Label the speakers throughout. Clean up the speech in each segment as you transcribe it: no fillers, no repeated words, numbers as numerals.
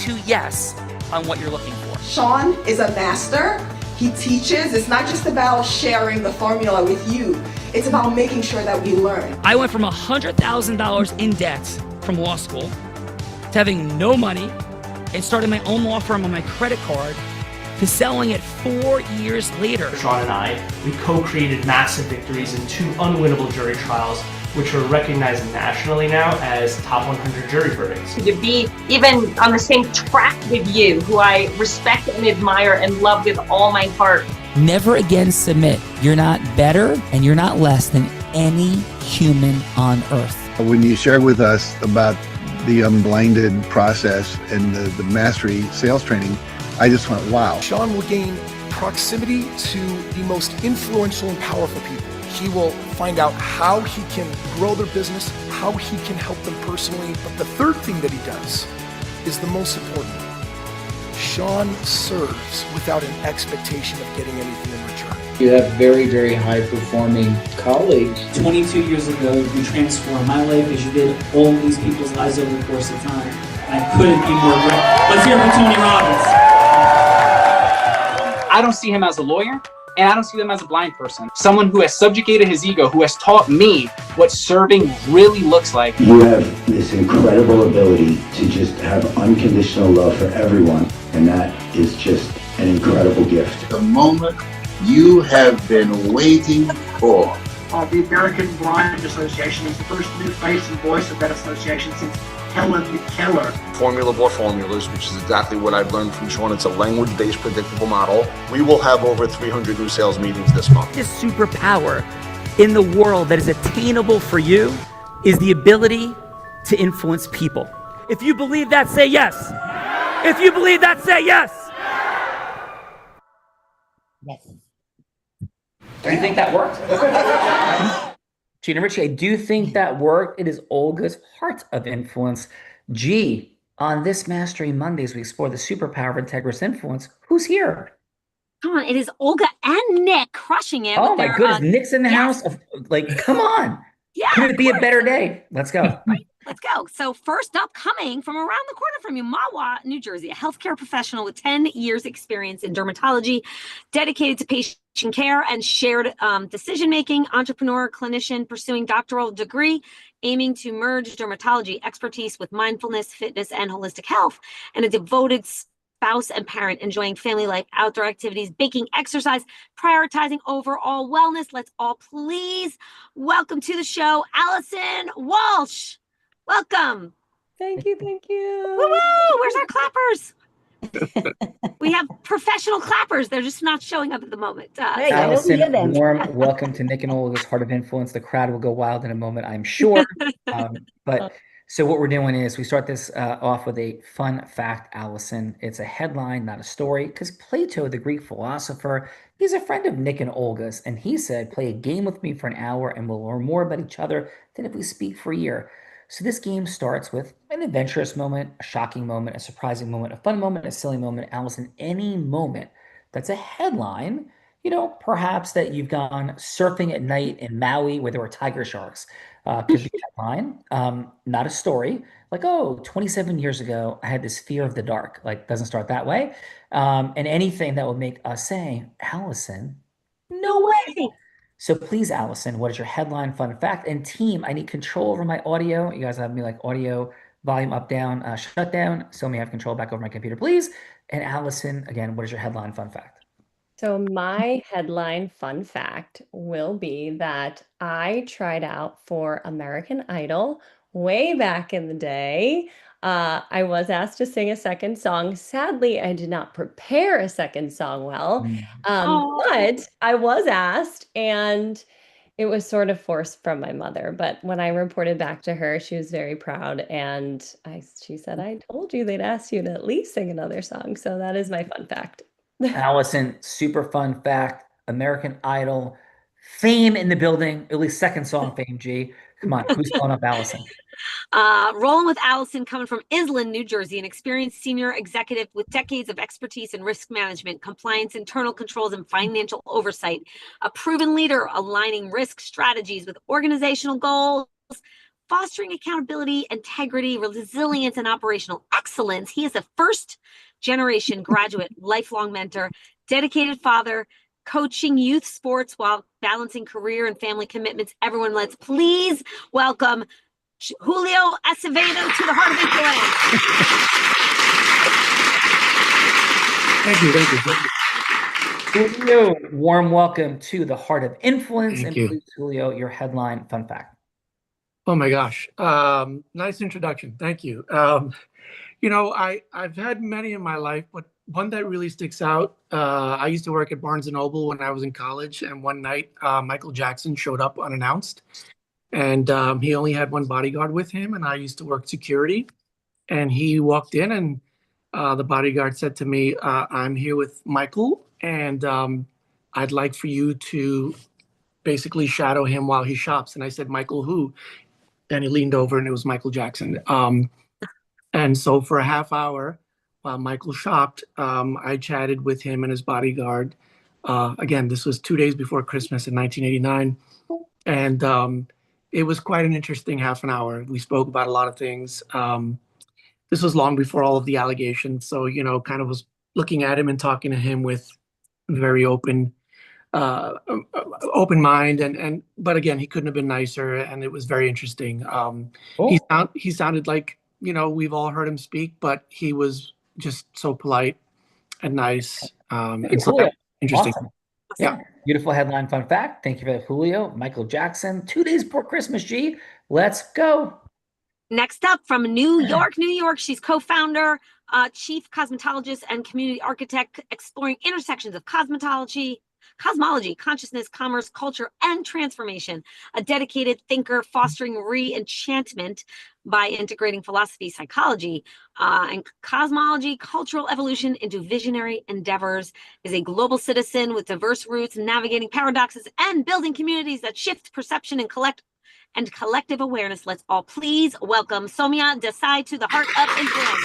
Speaker 1: to yes on what you're looking for.
Speaker 2: Sean is a master. He teaches. It's not just about sharing the formula with you. It's about making sure that we learn.
Speaker 1: I went from $100,000 in debt from law school to having no money and starting my own law firm on my credit card to selling it 4 years later.
Speaker 3: Sean and I, we co-created massive victories in 2 unwinnable jury trials, which are recognized nationally now as top 100 jury verdicts.
Speaker 4: To be even on the same track with you, who I respect and admire and love with all my heart.
Speaker 1: Never again submit. You're not better and you're not less than any human on earth.
Speaker 5: When you shared with us about the unblinded process and the mastery sales training, I just went, wow.
Speaker 6: Sean will gain proximity to the most influential and powerful people. He will find out how he can grow their business, how he can help them personally. But the third thing that he does is the most important. Sean serves without an expectation of getting anything in return.
Speaker 7: You have very, very high-performing colleagues.
Speaker 8: 22 years ago, you transformed my life as you did all these people's lives over the course of time. I couldn't be more grateful. Let's hear it for Tony Robbins.
Speaker 9: I don't see him as a lawyer, and I don't see him as a blind person. Someone who has subjugated his ego, who has taught me what serving really looks like.
Speaker 10: You have this incredible ability to just have unconditional love for everyone, and that is just an incredible gift.
Speaker 11: The moment you have been waiting for.
Speaker 12: The American Blind Association is the first new face and voice of that association since Helen Keller.
Speaker 13: Formula for formulas, which is exactly what I've learned from Sean. It's a language-based predictable model. We will have over 300 new sales meetings this month.
Speaker 1: This superpower in the world that is attainable for you is the ability to influence people. If you believe that, say yes. If you believe that, say yes.
Speaker 14: Yes.
Speaker 15: Do you think that worked? Gina Ritchie, I do think that worked. It is Olga's Heart of Influence. G, on this Mastery Mondays, we explore the superpower of integrous influence. Who's here?
Speaker 14: Come on, it is Olga and Nick crushing it.
Speaker 15: Oh my goodness, Nick's in the house. Like, come on.
Speaker 14: Yeah.
Speaker 15: Could it be a better day? Let's go.
Speaker 14: Right. Let's go. So first up, coming from around the corner from you, Mahwah, New Jersey, a healthcare professional with 10 years experience in dermatology, dedicated to patient care and shared decision-making, entrepreneur, clinician, pursuing doctoral degree, aiming to merge dermatology expertise with mindfulness, fitness, and holistic health, and a devoted spouse and parent, enjoying family life, outdoor activities, baking, exercise, prioritizing overall wellness. Let's all please welcome to the show, Allison Walsh. Welcome.
Speaker 16: Thank you. Thank you.
Speaker 14: Woo-woo! Where's our clappers? We have professional clappers. They're just not showing up at the moment.
Speaker 15: Allison, warm welcome to Nick and Olga's Heart of Influence. The crowd will go wild in a moment, I'm sure. But so what we're doing is we start this off with a fun fact, Allison. It's a headline, not a story, because Plato, the Greek philosopher, he's a friend of Nick and Olga's, and he said, play a game with me for an hour and we'll learn more about each other than if we speak for a year. So this game starts with an adventurous moment, a shocking moment, a surprising moment, a fun moment, a silly moment. Allison, any moment that's a headline, perhaps that you've gone surfing at night in Maui where there were tiger sharks. Could be a headline, not a story. Like, 27 years ago, I had this fear of the dark. Like, doesn't start that way. And anything that would make us say, Allison, no way. So please, Allison, what is your headline, fun fact? And team, I need control over my audio. You guys have me like audio volume up, down, shut down. So let me have control back over my computer, please. And Allison, again, what is your headline, fun fact?
Speaker 16: So my headline fun fact will be that I tried out for American Idol way back in the day. I was asked to sing a second song. Sadly, I did not prepare a second song well, but I was asked, and it was sort of forced from my mother. But when I reported back to her, she was very proud, and she said, I told you they'd ask you to at least sing another song. So that is my fun fact.
Speaker 15: Allison, super fun fact, American Idol, fame in the building, at least second song fame, G. Come on, who's calling up Allison?
Speaker 14: Rolling with Allison, coming from Island, New Jersey, an experienced senior executive with decades of expertise in risk management, compliance, internal controls, and financial oversight. A proven leader aligning risk strategies with organizational goals. fostering accountability, integrity, resilience, and operational excellence. He is a first-generation graduate, lifelong mentor, dedicated father, coaching youth sports while balancing career and family commitments. Everyone, let's please welcome Julio Acevedo to the Heart of Influence.
Speaker 15: Thank you. Julio, warm welcome to the Heart of Influence.
Speaker 17: Thank
Speaker 15: and
Speaker 17: you.
Speaker 15: Please, Julio, your headline fun fact.
Speaker 17: Oh my gosh. Nice introduction. Thank you. I've had many in my life, but one that really sticks out, I used to work at Barnes & Noble when I was in college, and one night Michael Jackson showed up unannounced, and he only had one bodyguard with him, and I used to work security, and he walked in, and the bodyguard said to me, I'm here with Michael, and I'd like for you to basically shadow him while he shops. And I said, Michael who? And he leaned over, and it was Michael Jackson. And so for a half hour, while Michael shopped, I chatted with him and his bodyguard. Again, this was 2 days before Christmas in 1989. And it was quite an interesting half an hour. We spoke about a lot of things. This was long before all of the allegations. So, kind of was looking at him and talking to him with very open mind. But again, he couldn't have been nicer. And it was very interesting. He sounded like, we've all heard him speak, but he was just so polite and nice. And so that was interesting.
Speaker 15: Awesome.
Speaker 17: Yeah.
Speaker 15: Beautiful headline fun fact. Thank you for that, Julio. Michael Jackson, 2 days before Christmas, G. Let's go.
Speaker 14: Next up from New York, New York, she's co-founder, chief cosmetologist, and community architect, exploring intersections of cosmology, consciousness, commerce, culture, and transformation. A dedicated thinker fostering re-enchantment by integrating philosophy, psychology, and cosmology, cultural evolution into visionary endeavors. Is a global citizen with diverse roots, navigating paradoxes and building communities that shift perception and collective awareness. Let's all please welcome Soumya Desai to the Heart of Influence.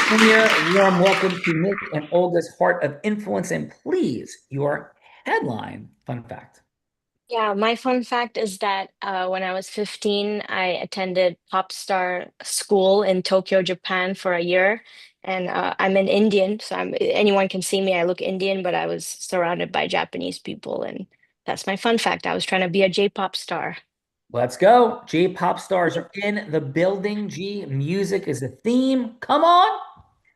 Speaker 15: Soumya, warm welcome to Nick and Olga's Heart of Influence, and please, your headline fun fact.
Speaker 18: Yeah, my fun fact is that when I was 15, I attended pop star school in Tokyo, Japan for a year. And I'm an Indian, so anyone can see me. I look Indian, but I was surrounded by Japanese people. And that's my fun fact. I was trying to be a J-pop star.
Speaker 15: Let's go. J-pop stars are in the building. G, music is a theme. Come on.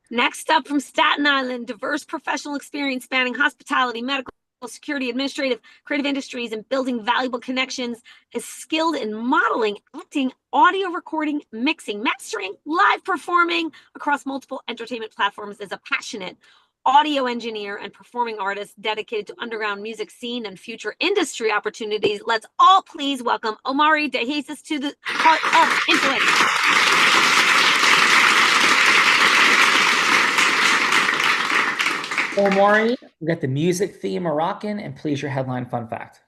Speaker 14: Next up from Staten Island, diverse professional experience spanning hospitality, medical, security, administrative, creative industries, and building valuable connections. Is skilled in modeling, acting, audio recording, mixing, mastering, live performing across multiple entertainment platforms. Is a passionate audio engineer and performing artist dedicated to underground music scene and future industry opportunities. Let's all please welcome Omari De Jesus to the Heart of Influence.
Speaker 15: Omari, we got the music theme Moroccan, and please your headline fun fact.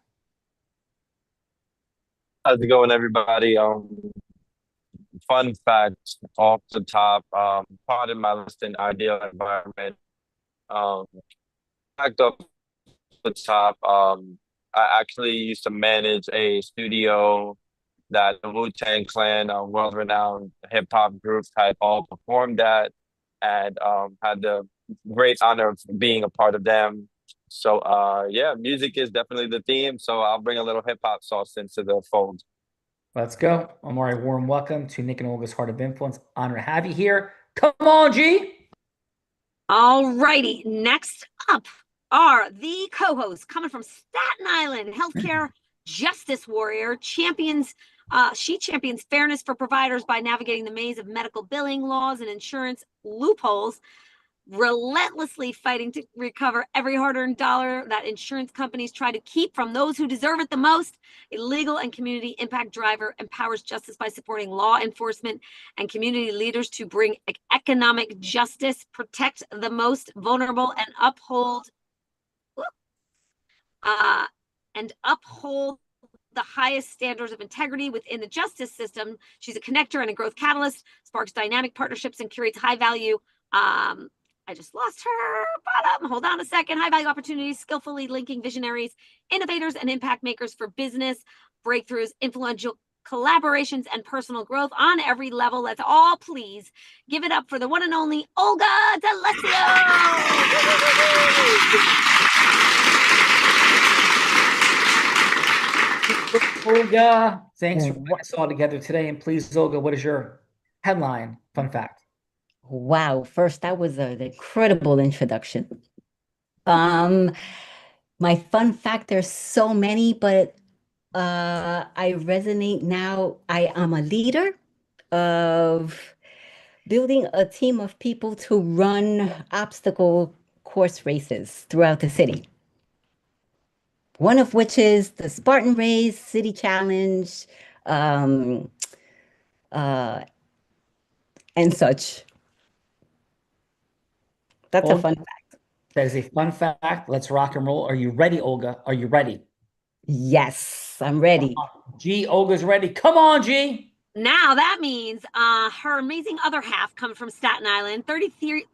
Speaker 19: How's it going, everybody? Fun fact off the top, part of my listing, ideal environment. Fact off the top, I actually used to manage a studio that the Wu-Tang Clan, world-renowned hip-hop group, had all performed at, and had the great honor of being a part of them. So yeah, music is definitely the theme. So I'll bring a little hip hop sauce into the fold.
Speaker 15: Let's go. Omari, warm welcome to Nick and Olga's Heart of Influence. Honor to have you here. Come on, G.
Speaker 14: All righty. Next up are the co-hosts coming from Staten Island, healthcare justice warrior, champions. She champions fairness for providers by navigating the maze of medical billing laws and insurance loopholes, relentlessly fighting to recover every hard-earned dollar that insurance companies try to keep from those who deserve it the most. A legal and community impact driver, empowers justice by supporting law enforcement and community leaders to bring economic justice, protect the most vulnerable, and uphold the highest standards of integrity within the justice system. She's a connector and a growth catalyst, sparks dynamic partnerships, and curates high-value I just lost her bottom. Hold on a second. High value opportunities, skillfully linking visionaries, innovators, and impact makers for business breakthroughs, influential collaborations, and personal growth on every level. Let's all please give it up for the one and only Olga
Speaker 15: D'Alessio. Olga, thanks for putting us all together today. And please, Olga, what is your headline fun fact?
Speaker 20: Wow, first that was an incredible introduction. My fun fact, there's so many, but I resonate now. I am a leader of building a team of people to run obstacle course races throughout the city. One of which is the Spartan Race, City Challenge, and such. That's a fun fact.
Speaker 15: That is a fun fact. Let's rock and roll. Are you ready, Olga? Are you ready?
Speaker 20: Yes, I'm ready.
Speaker 15: G, Olga's ready. Come on, G.
Speaker 14: Now that means her amazing other half comes from Staten Island, 33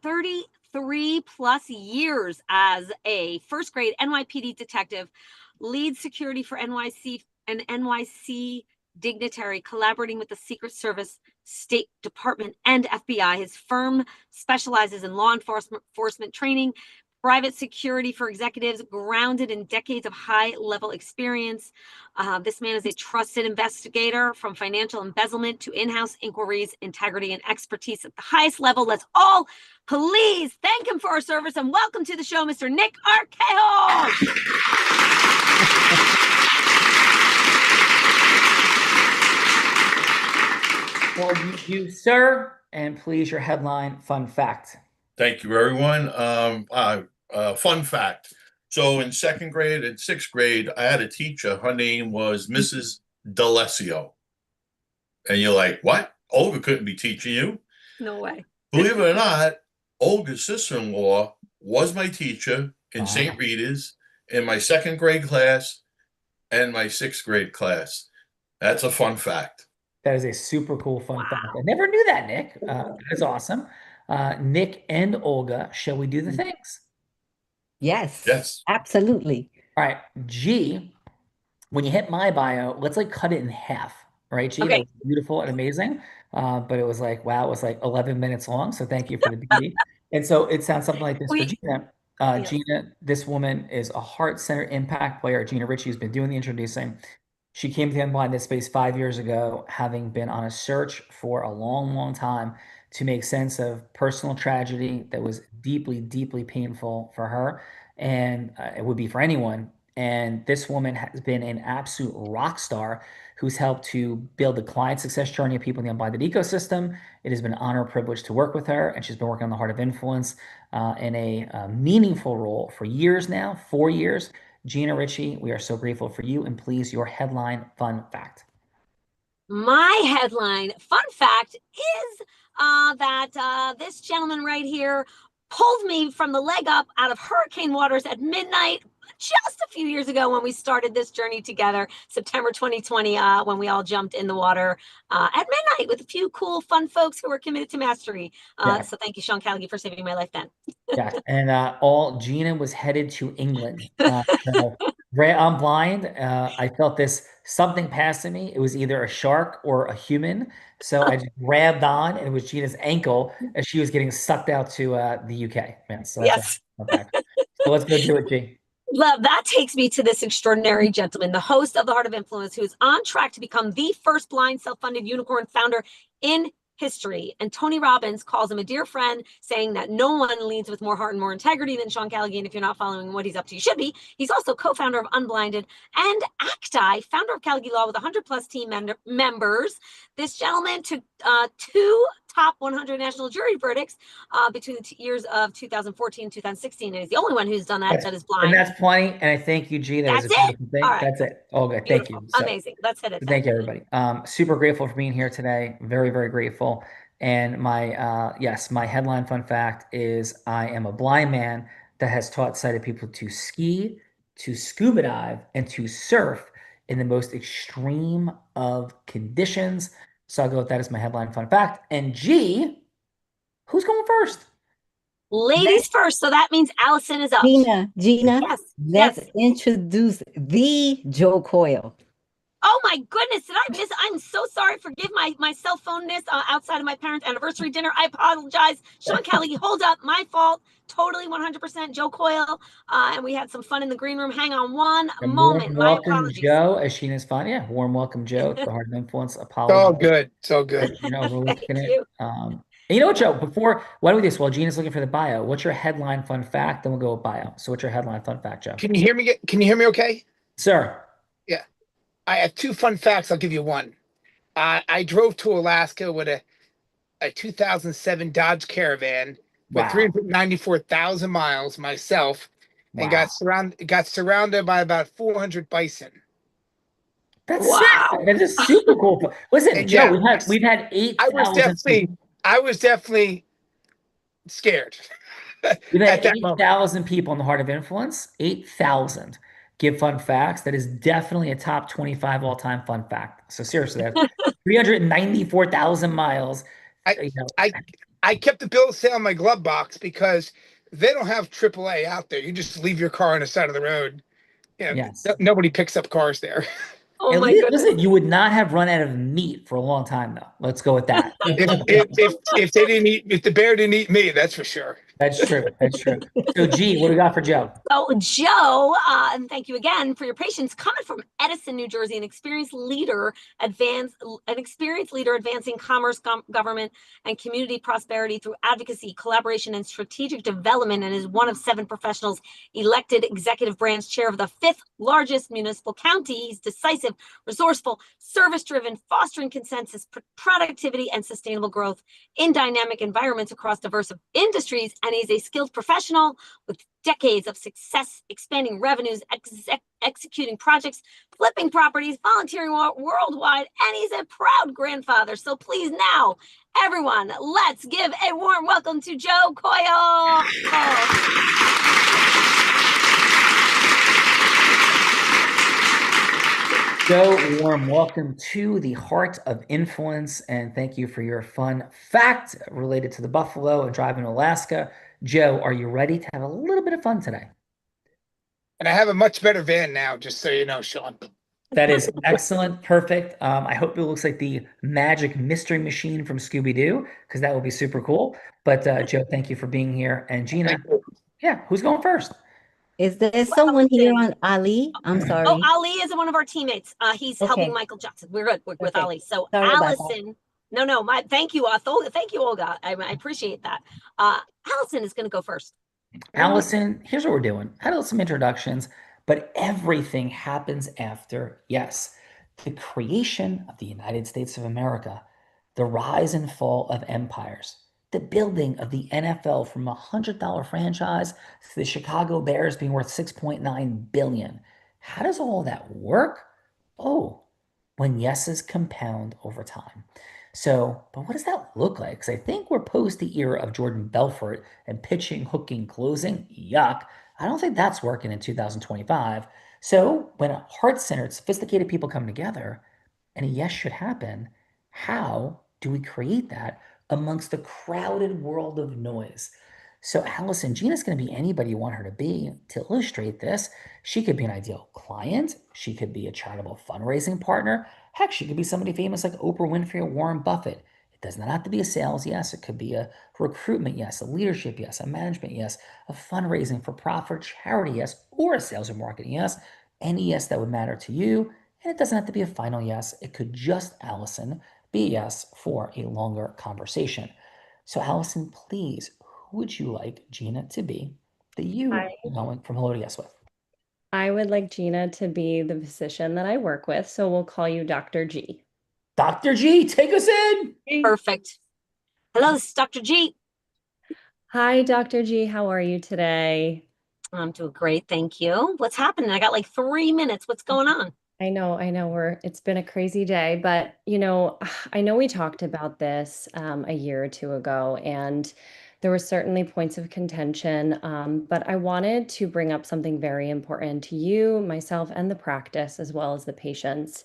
Speaker 14: plus years as a first grade NYPD detective, lead security for NYC and NYC dignitary, collaborating with the Secret Service, State Department, and FBI. His firm specializes in law enforcement training, private security for executives, grounded in decades of high-level experience. This man is a trusted investigator, from financial embezzlement to in-house inquiries, integrity, and expertise at the highest level. Let's all please thank him for our service, and welcome to the show, Mr. Nick Arcejo.
Speaker 15: Well, you, sir, and please your headline fun fact.
Speaker 21: Thank you, everyone. Fun fact. So in second grade and sixth grade, I had a teacher. Her name was Mrs. D'Alessio. And you're like, what? Olga couldn't be teaching you.
Speaker 14: No way.
Speaker 21: Believe it or not, Olga's sister-in-law was my teacher in St. Rita's in my second grade class and my sixth grade class. That's a fun fact.
Speaker 15: That is a super cool fun fact. I never knew that, Nick. That is awesome. Nick and Olga, shall we do the things?
Speaker 20: Yes.
Speaker 21: Yes.
Speaker 20: Absolutely.
Speaker 15: All right. G, when you hit my bio, let's like cut it in half. Right, G?
Speaker 14: Okay.
Speaker 15: That was beautiful and amazing. But it was like, wow, it was like 11 minutes long. So thank you for the beauty. And so it sounds something like this for Gina. Gina, this woman is a heart-centered impact player. Gina Ritchie has been doing the introducing. She came to the Unblinded space 5 years ago, having been on a search for a long, long time to make sense of personal tragedy that was deeply, deeply painful for her, and it would be for anyone. And this woman has been an absolute rock star who's helped to build the client success journey of people in the Unblinded ecosystem. It has been an honor and privilege to work with her, and she's been working on the Heart of Influence in a meaningful role for years now, 4 years. Gina Ritchie, we are so grateful for you, and please, your headline fun fact.
Speaker 14: My headline fun fact is that this gentleman right here pulled me from the leg up out of hurricane waters at midnight just a few years ago when we started this journey together, September 2020, when we all jumped in the water at midnight with a few cool, fun folks who were committed to mastery. So thank you, Sean Callaghan, for saving my life then.
Speaker 15: Yeah, and Gina was headed to England. I'm blind. I felt something passing me. It was either a shark or a human. So I just grabbed on, and it was Gina's ankle as she was getting sucked out to the UK. Man, so
Speaker 14: yes.
Speaker 15: So let's go do it, G.
Speaker 14: Love, that takes me to this extraordinary gentleman, the host of the Heart of Influence, who is on track to become the first blind self-funded unicorn founder in history. And Tony Robbins calls him a dear friend, saying that no one leads with more heart and more integrity than Sean Callaghan. If you're not following what he's up to, you should be. He's also co-founder of Unblinded and Acti, founder of Callaghan Law with 100+ team members. This gentleman took 2 top 100 national jury verdicts between the years of 2014 and 2016. And he's the only one who's done that is blind.
Speaker 15: And that's plenty. And I thank you, G.
Speaker 14: That's
Speaker 15: it.
Speaker 14: All right.
Speaker 15: That's it. Olga, thank you. So,
Speaker 14: amazing. Let's hit it.
Speaker 15: Thank you, everybody. Super grateful for being here today. Very, very grateful. And my my headline fun fact is I am a blind man that has taught sighted people to ski, to scuba dive, and to surf in the most extreme of conditions. So I'll go with that as my headline fun fact. And G, who's going first?
Speaker 14: Ladies first. So that means Allison is up.
Speaker 20: Gina,
Speaker 14: Yes.
Speaker 20: let's introduce the Joe Coyle.
Speaker 14: Oh my goodness, did I miss? I'm so sorry. Forgive my cell phone-ness outside of my parents' anniversary dinner. I apologize. Sean Kelly, hold up. My fault. Totally 100% Joe Coyle. And we had some fun in the green room. Hang on one moment. My
Speaker 15: Welcome,
Speaker 14: apologies.
Speaker 15: Joe, as Sheena's fun. Yeah, warm welcome, Joe, to the Heart of Influence.
Speaker 17: It's all good. It's all good.
Speaker 15: You know, overlooking it. And you know what, Joe? Why don't we do this? While Gina's looking for the bio, what's your headline fun fact? Then we'll go with bio. So, what's your headline fun fact, Joe?
Speaker 17: Can you hear me? Can you hear me? Okay,
Speaker 15: sir.
Speaker 17: Yeah, I have two fun facts. I'll give you one. I drove to Alaska with a 2007 Dodge Caravan with 394,000 miles myself, and got surrounded by about 400 bison.
Speaker 15: That's sick. That is super cool. Listen,
Speaker 17: And
Speaker 15: Joe,
Speaker 17: yeah,
Speaker 15: we've had 8,000.
Speaker 17: I was definitely scared.
Speaker 15: We've had 8,000 people in the Heart of Influence. 8,000 give fun facts. That is definitely a top 25 all-time fun fact. So seriously, that's 394,000 miles.
Speaker 17: I kept the bill of sale in my glove box because they don't have AAA out there. You just leave your car on the side of the road. You know, nobody picks up cars there.
Speaker 14: Oh my goodness.
Speaker 15: Listen, you would not have run out of meat for a long time, though. Let's go with that.
Speaker 17: if they didn't eat, if the bear didn't eat me, that's for sure.
Speaker 15: That's true. That's true. So, G, what do we got for Joe?
Speaker 14: So, Joe, and thank you again for your patience. Coming from Edison, New Jersey, an experienced leader advancing commerce, government, and community prosperity through advocacy, collaboration, and strategic development, and is one of 7 professionals elected executive branch chair of the 5th largest municipal county. He's decisive, resourceful, service-driven, fostering consensus, productivity, and sustainable growth in dynamic environments across diverse industries. And he's a skilled professional with decades of success, expanding revenues, executing projects, flipping properties, volunteering worldwide, and he's a proud grandfather. So please now, everyone, let's give a warm welcome to Joe Coyle.
Speaker 15: Joe, warm welcome to the Heart of Influence, and thank you for your fun fact related to the buffalo and driving to Alaska. Joe, are you ready to have a little bit of fun today?
Speaker 17: And I have a much better van now, just so you know, Sean.
Speaker 15: That is excellent. Perfect. I hope it looks like the magic mystery machine from Scooby-Doo, because that would be super cool. But Joe, thank you for being here. And Gina, who's going first?
Speaker 20: Is there someone here on Ali? I'm sorry.
Speaker 14: Oh, Ali is one of our teammates. He's helping Michael Jackson. We're good with Ali. So Allison, thank you, thank you, Olga. I appreciate that. Allison is going to go first.
Speaker 15: Allison, here's what we're doing. I had some introductions, but everything happens after the creation of the United States of America, the rise and fall of empires, the building of the NFL from a $100 franchise to the Chicago Bears being worth $6.9 billion. How does all that work? Oh, when yeses compound over time. So, but what does that look like? Because I think we're post the era of Jordan Belfort and pitching, hooking, closing. Yuck. I don't think that's working in 2025. So when heart-centered, sophisticated people come together and a yes should happen, how do we create that amongst the crowded world of noise? So Allison, Gina's going to be anybody you want her to be. To illustrate this, she could be an ideal client. She could be a charitable fundraising partner. Heck, she could be somebody famous like Oprah Winfrey or Warren Buffett. It does not have to be a sales yes. It could be a recruitment yes, a leadership yes, a management yes, a fundraising for profit charity yes, or a sales or marketing yes. Any yes that would matter to you. And it doesn't have to be a final yes. It could just, Allison, be a yes for a longer conversation. So Allison, please, who would you like Gina to be that you are going from hello to yes with?
Speaker 16: I would like Gina to be the physician that I work with, so we'll call you Dr. G.
Speaker 15: Dr. G, take us in.
Speaker 14: Perfect. Hello, this is Dr. G.
Speaker 16: Hi, Dr. G. How are you today?
Speaker 14: I'm doing great, thank you. What's happening? I got like 3 minutes. What's going on?
Speaker 16: I know. It's been a crazy day, but I know we talked about this a year or two ago, and there were certainly points of contention, but I wanted to bring up something very important to you, myself, and the practice, as well as the patients,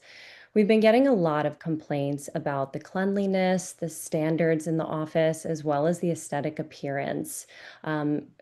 Speaker 16: We've been getting a lot of complaints about the cleanliness, the standards in the office, as well as the aesthetic appearance.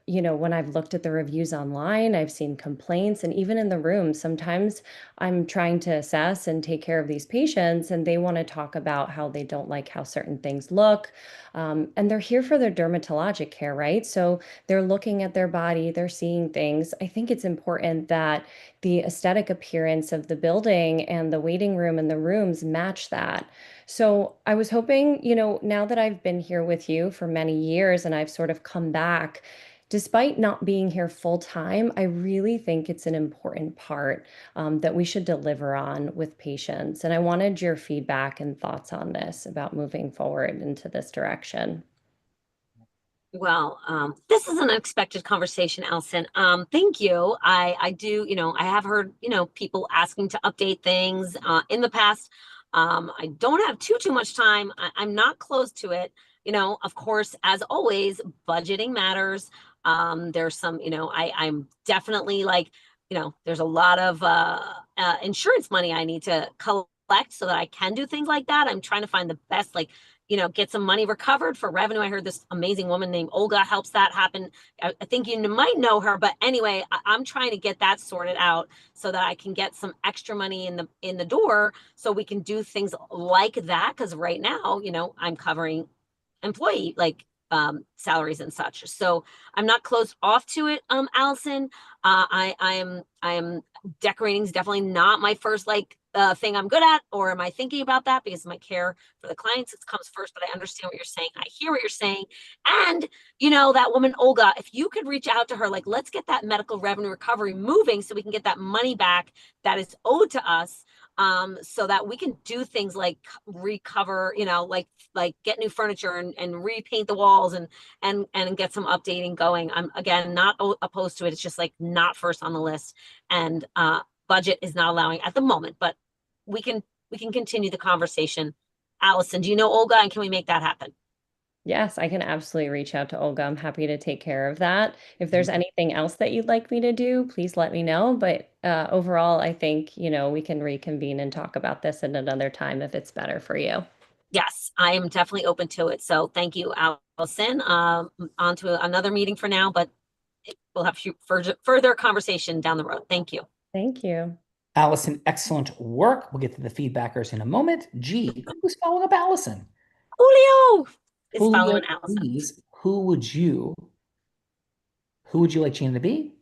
Speaker 16: When I've looked at the reviews online, I've seen complaints, and even in the room, sometimes I'm trying to assess and take care of these patients, and they want to talk about how they don't like how certain things look. And they're here for their dermatologic care, right? So they're looking at their body, they're seeing things. I think it's important that the aesthetic appearance of the building and the waiting room and the rooms match that. So I was hoping, now that I've been here with you for many years and I've sort of come back, despite not being here full time, I really think it's an important part that we should deliver on with patients. And I wanted your feedback and thoughts on this about moving forward into this direction.
Speaker 14: Well, this is an unexpected conversation, Allison. Thank you. I do, I have heard, people asking to update things in the past. I don't have too much time. I'm not close to it. Of course, as always, budgeting matters. There's some, I'm definitely like, there's a lot of insurance money I need to collect so that I can do things like that. I'm trying to find the best, get some money recovered for revenue. I heard this amazing woman named Olga helps that happen. I think you might know her, but anyway, I'm trying to get that sorted out so that I can get some extra money in the door so we can do things like that. Because right now, I'm covering employee salaries and such. So I'm not closed off to it, Allison. I am decorating is definitely not my first thing I'm good at, or am I thinking about that because my care for the clients, it comes first, but I understand what you're saying. I hear what you're saying. And that woman, Olga, if you could reach out to her, let's get that medical revenue recovery moving so we can get that money back that is owed to us. So that we can do things like recover, like get new furniture and repaint the walls and get some updating going. I'm again not opposed to it. It's just not first on the list, and budget is not allowing at the moment. But we can continue the conversation. Allison, do you know Olga, and can we make that happen?
Speaker 16: Yes, I can absolutely reach out to Olga. I'm happy to take care of that. If there's anything else that you'd like me to do, please let me know. But overall, I think, we can reconvene and talk about this at another time if it's better for you.
Speaker 14: Yes, I am definitely open to it. So thank you, Allison. On to another meeting for now, but we'll have further conversation down the road. Thank you.
Speaker 16: Thank you.
Speaker 15: Allison, excellent work. We'll get to the feedbackers in a moment. G, who's following up Allison?
Speaker 14: Julio is
Speaker 15: Julio,
Speaker 14: following Allison.
Speaker 15: Please, who would you like Gina to be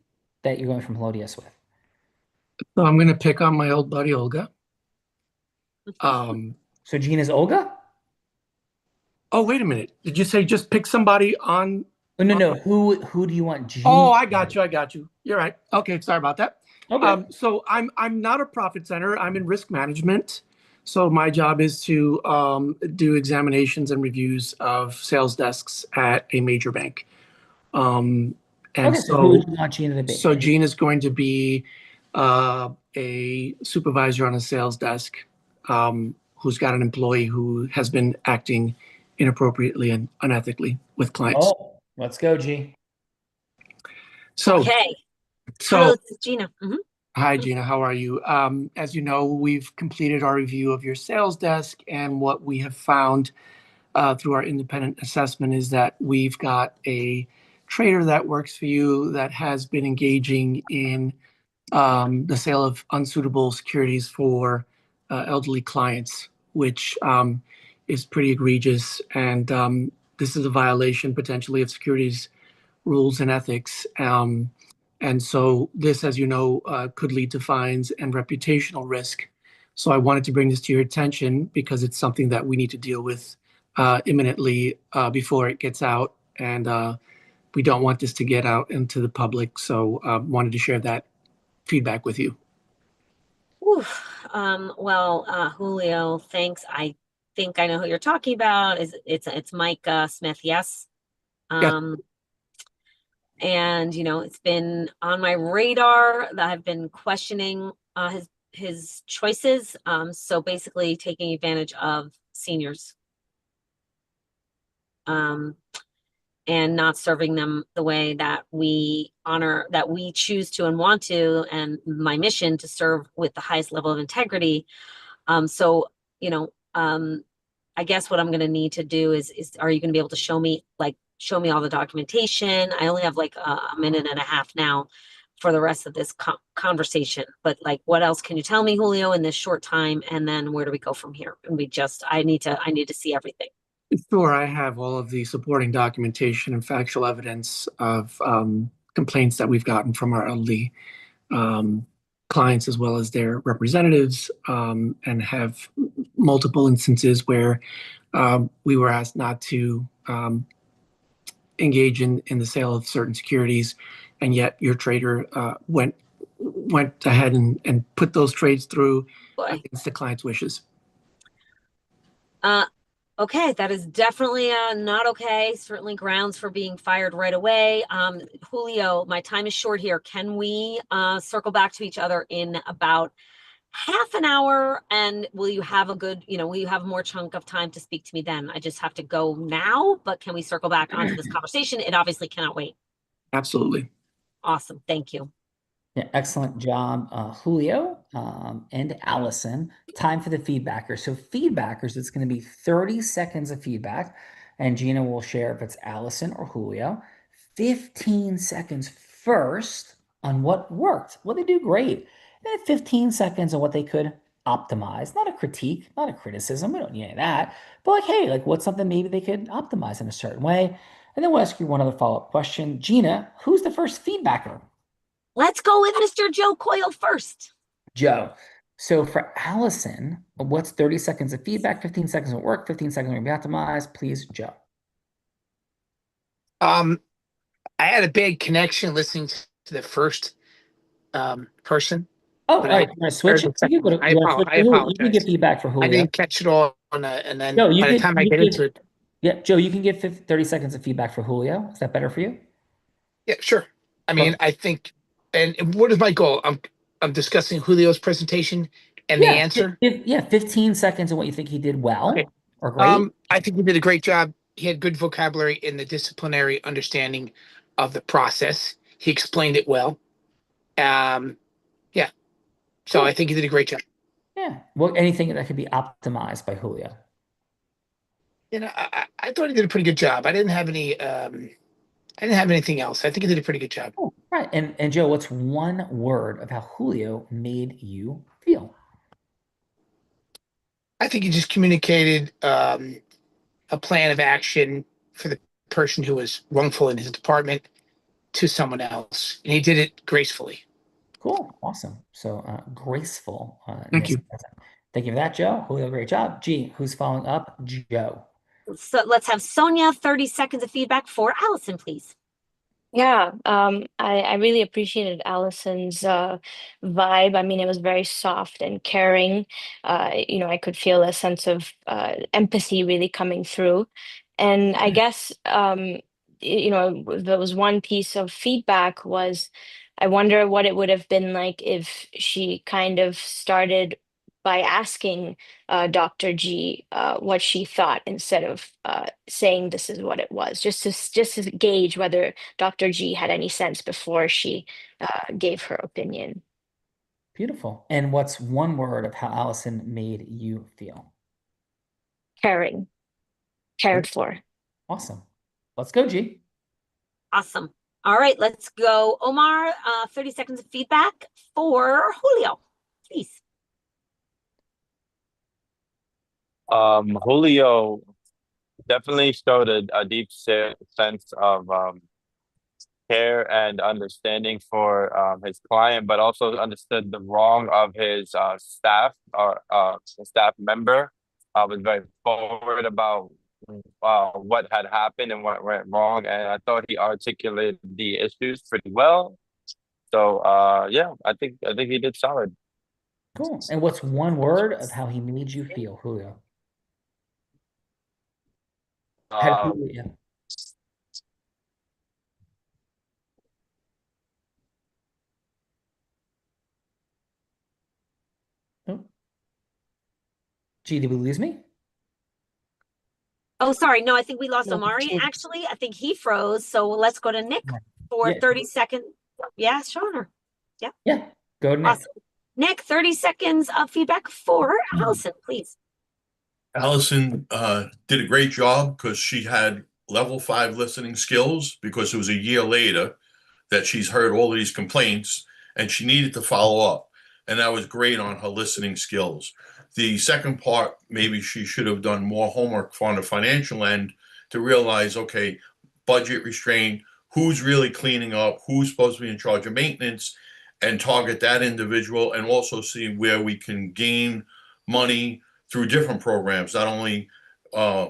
Speaker 15: that you're going from Helodius with?
Speaker 17: So I'm going to pick on my old buddy, Olga.
Speaker 15: So Gina's Olga?
Speaker 17: Oh, wait a minute. Did you say just pick somebody on?
Speaker 15: Oh, no. Who do you want Gina?
Speaker 17: Oh, I got you. You're right. Okay. Sorry about that.
Speaker 15: Okay.
Speaker 17: So I'm not a profit center. I'm in risk management. So my job is to do examinations and reviews of sales desks at a major bank. And
Speaker 15: okay, so who would you want Gina to be?
Speaker 17: So Gina's going to be a supervisor on a sales desk who's got an employee who has been acting inappropriately and unethically with clients.
Speaker 15: Oh, let's go, G.
Speaker 17: So,
Speaker 14: okay.
Speaker 17: Hello,
Speaker 14: this is Gina. Mm-hmm.
Speaker 17: Hi, Gina. How are you? As you know, we've completed our review of your sales desk, and what we have found through our independent assessment is that we've got a trader that works for you that has been engaging in the sale of unsuitable securities for elderly clients, which is pretty egregious. And this is a violation potentially of securities rules and ethics. And so this, as you know, could lead to fines and reputational risk. So I wanted to bring this to your attention because it's something that we need to deal with imminently before it gets out. And we don't want this to get out into the public. So wanted to share that feedback with you.
Speaker 14: Well, Julio, thanks. I think I know who you're talking about. It's Mike Smith, yes?
Speaker 17: Yeah.
Speaker 14: And, it's been on my radar that I've been questioning his choices. So basically taking advantage of seniors and not serving them the way that we choose to and want to, and my mission to serve with the highest level of integrity. So, I guess what I'm going to need to do is are you going to be able to show me all the documentation? I only have like a minute and a half now for the rest of this conversation, but like, what else can you tell me, Julio, in this short time? And then where do we go from here? And I need to see everything.
Speaker 17: Sure, I have all of the supporting documentation and factual evidence of complaints that we've gotten from our elderly clients as well as their representatives, and have multiple instances where we were asked not to engage in the sale of certain securities, and yet your trader went ahead and put those trades through against the client's wishes.
Speaker 14: Okay, that is definitely not okay. Certainly grounds for being fired right away. Julio, my time is short here. Can we circle back to each other in about half an hour? And will you have will you have more chunk of time to speak to me then? I just have to go now, but can we circle back onto this conversation? It obviously cannot wait.
Speaker 17: Absolutely.
Speaker 14: Awesome. Thank you.
Speaker 15: Yeah, excellent job, Julio and Allison. Time for the feedbackers. So feedbackers, it's going to be 30 seconds of feedback, and Gina will share if it's Allison or Julio. 15 seconds first on what worked. Well, they do great. And then 15 seconds on what they could optimize. Not a critique, not a criticism. We don't need any of that. But like, hey, like what's something maybe they could optimize in a certain way? And then we'll ask you one other follow-up question. Gina, who's the first feedbacker?
Speaker 14: Let's go with Mr. Joe Coyle first.
Speaker 15: Joe. So for Allison, what's 30 seconds of feedback, 15 seconds of work, 15 seconds of optimize? Please, Joe.
Speaker 2: I had a bad connection listening to the first person.
Speaker 15: Oh, all right. You want to switch?
Speaker 2: I apologize.
Speaker 15: You can get feedback for Julio.
Speaker 2: I didn't catch it all, and then
Speaker 15: Joe,
Speaker 2: by the time I get into it.
Speaker 15: Yeah, Joe, you can get 30 seconds of feedback for Julio. Is that better for you?
Speaker 2: Yeah, sure. I mean, I think, and what is my goal? I'm discussing Julio's presentation and the answer.
Speaker 15: 15 seconds on what you think he did well.
Speaker 2: Okay.
Speaker 15: Or great.
Speaker 2: I think he did a great job. He had good vocabulary in the disciplinary understanding of the process. He explained it well. Yeah. So
Speaker 15: Cool.
Speaker 2: I think he did a great job.
Speaker 15: Yeah. Well, anything that could be optimized by Julio.
Speaker 2: I thought he did a pretty good job. I didn't have anything else. I think he did a pretty good job.
Speaker 15: Oh, right. And Joe, what's one word of how Julio made you feel?
Speaker 2: I think he just communicated a plan of action for the person who was wrongful in his department to someone else, and he did it gracefully.
Speaker 15: Cool. Awesome. So graceful.
Speaker 17: Thank you.
Speaker 15: Thank you for that, Joe. Julio, great job. G, who's following up? Joe.
Speaker 14: So let's have Sonia, 30 seconds of feedback for Allison, please.
Speaker 18: Yeah, I really appreciated Allison's vibe. I mean, it was very soft and caring. I could feel a sense of empathy really coming through. And I guess, there was one piece of feedback was, I wonder what it would have been like if she kind of started by asking Dr. G what she thought instead of saying this is what it was, just to gauge whether Dr. G had any sense before she gave her opinion.
Speaker 15: Beautiful. And what's one word of how Allison made you feel?
Speaker 18: Caring. Cared for.
Speaker 15: Awesome. Let's go, G.
Speaker 14: Awesome. All right, let's go. Omar, 30 seconds of feedback for Julio, please.
Speaker 19: Julio definitely showed a deep sense of care and understanding for his client, but also understood the wrong of his staff or staff member. Was very forward about what had happened and what went wrong, and I thought he articulated the issues pretty well. So yeah, I think he did solid.
Speaker 15: Cool. And what's one word of how he made you feel, Julio? How did you, Oh. Gee, did we lose me?
Speaker 14: Oh, sorry. No, I think we lost Omari. Actually, I think he froze. So let's go to Nick for 30 seconds. Yeah, sure. Yeah.
Speaker 15: Yeah. Go to Nick.
Speaker 14: Awesome. Nick, 30 seconds of feedback for Allison, please.
Speaker 21: Allison did a great job because she had level 5 listening skills, because it was a year later that she's heard all of these complaints and she needed to follow up. And that was great on her listening skills. The second part, maybe she should have done more homework on the financial end to realize, okay, budget restraint, who's really cleaning up, who's supposed to be in charge of maintenance, and target that individual, and also see where we can gain money through different programs, not only